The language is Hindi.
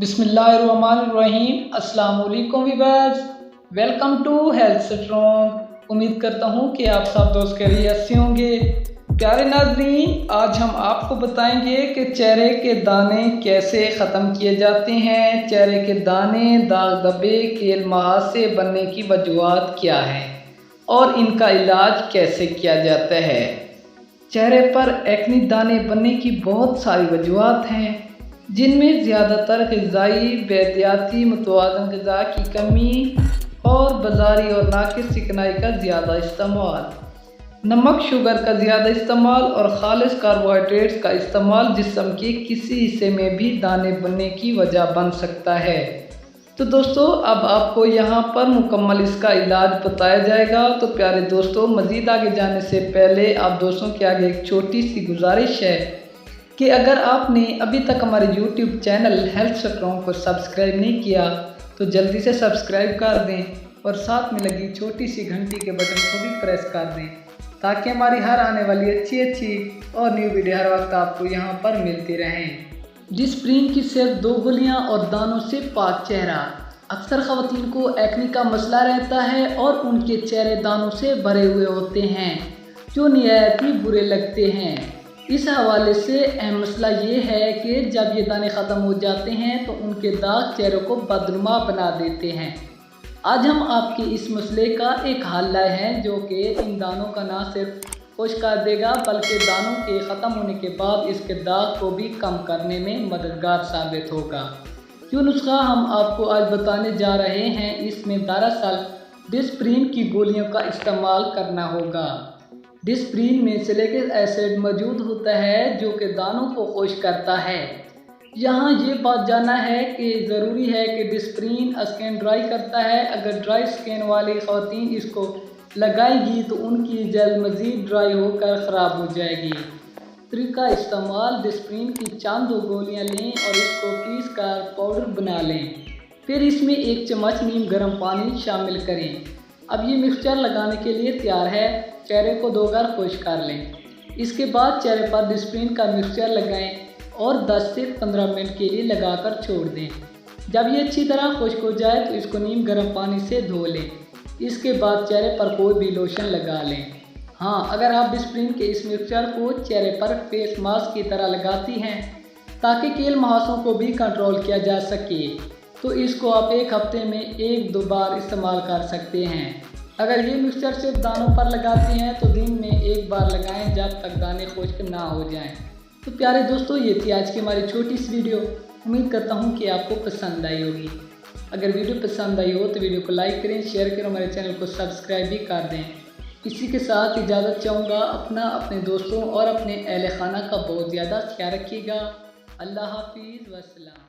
बिस्मिल्लाहिर्रहमानिर्रहीम। अस्सलाम वालेकुम viewers, welcome to Health Strong. उम्मीद करता हूँ कि आप सब दोस्त खैरियत से होंगे। प्यारे नाज़रीन, आज हम आपको बताएंगे कि चेहरे के दाने कैसे ख़त्म किए जाते हैं। चेहरे के दाने, दाग धब्बे, केल मुहासे बनने की वजूहात क्या हैं और इनका इलाज कैसे किया जाता है। चेहरे पर एक्ने दाने बनने की बहुत सारी वजूहात हैं, जिनमें ज़्यादातर ग़िज़ाई बेहतियाती मुतवाज़न ग़िज़ा की कमी और बाज़ारी और नाक़िस चिकनाई का ज़्यादा इस्तेमाल, नमक शुगर का ज़्यादा इस्तेमाल और ख़ालिस कार्बोहाइड्रेट्स का इस्तेमाल जिस्म के किसी हिस्से में भी दाने बनने की वजह बन सकता है। तो दोस्तों, अब आपको यहाँ पर मुकम्मल इसका इलाज बताया जाएगा। तो प्यारे दोस्तों, मज़ीद आगे जाने से पहले आप दोस्तों के आगे एक छोटी सी गुजारिश है कि अगर आपने अभी तक हमारे YouTube चैनल हेल्थ स्ट्रॉन्ग को सब्सक्राइब नहीं किया तो जल्दी से सब्सक्राइब कर दें और साथ में लगी छोटी सी घंटी के बटन को भी प्रेस कर दें, ताकि हमारी हर आने वाली अच्छी और न्यू वीडियो हर वक्त आपको यहाँ पर मिलती रहें। डिस्प्रिन की सिर्फ 2 गोलियाँ और दानों से पाक चेहरा। अक्सर ख़वातीन को एक्ने का मसला रहता है और उनके चेहरे दानों से भरे हुए होते हैं जो निहायत ही बुरे लगते हैं। इस हवाले से अहम मसला ये है कि जब ये दाने ख़त्म हो जाते हैं तो उनके दाग चेहरों को बदनुमा बना देते हैं। आज हम आपके इस मसले का एक हल लाए हैं जो कि इन दानों का ना सिर्फ खुश कर देगा बल्कि दानों के ख़त्म होने के बाद इसके दाग को भी कम करने में मददगार साबित होगा। जो नुस्खा हम आपको आज बताने जा रहे हैं, इसमें दरअसल डिस्प्रिन की गोलियों का इस्तेमाल करना होगा। डिस्प्रिन में सिलिक एसिड मौजूद होता है जो कि दानों को खुश करता है। यहाँ ये बात जानना है कि ज़रूरी है कि डिस्प्रिन स्किन ड्राई करता है। अगर ड्राई स्किन वाली ख़वातीन इसको लगाएगी तो उनकी जल्द मज़ीद ड्राई होकर ख़राब हो जाएगी। तरीका इस्तेमाल: डिस्प्रिन की चंद 2 गोलियाँ लें और इसको पीस कर पाउडर बना लें। फिर इसमें 1 चम्मच नीम गर्म पानी शामिल करें। अब ये मिक्सचर लगाने के लिए तैयार है। चेहरे को 2 बार खुश कर लें। इसके बाद चेहरे पर डिस्प्रिन का मिक्सचर लगाएं और 10 से 15 मिनट के लिए लगाकर छोड़ दें। जब ये अच्छी तरह खुश्क हो जाए तो इसको नीम गर्म पानी से धो लें। इसके बाद चेहरे पर कोई भी लोशन लगा लें। हाँ, अगर आप डिस्प्रिन के इस मिक्सचर को चेहरे पर फेस मास्क की तरह लगाती हैं ताकि कील मुहासों को भी कंट्रोल किया जा सके, तो इसको आप 1 हफ्ते में 1-2 बार इस्तेमाल कर सकते हैं। अगर ये मिक्सचर सिर्फ दानों पर लगाते हैं तो दिन में 1 बार लगाएं जब तक दाने खुश्क ना हो जाएं। तो प्यारे दोस्तों, ये थी आज की हमारी छोटी सी वीडियो। उम्मीद करता हूँ कि आपको पसंद आई होगी। अगर वीडियो पसंद आई हो तो वीडियो को लाइक करें, शेयर करें, हमारे चैनल को सब्सक्राइब भी कर दें। इसी के साथ इजाज़त चाहूँगा। अपने दोस्तों और अपने अहले खाना का बहुत ज़्यादा ख्याल रखिएगा। अल्लाह हाफिज़ वस्सलाम।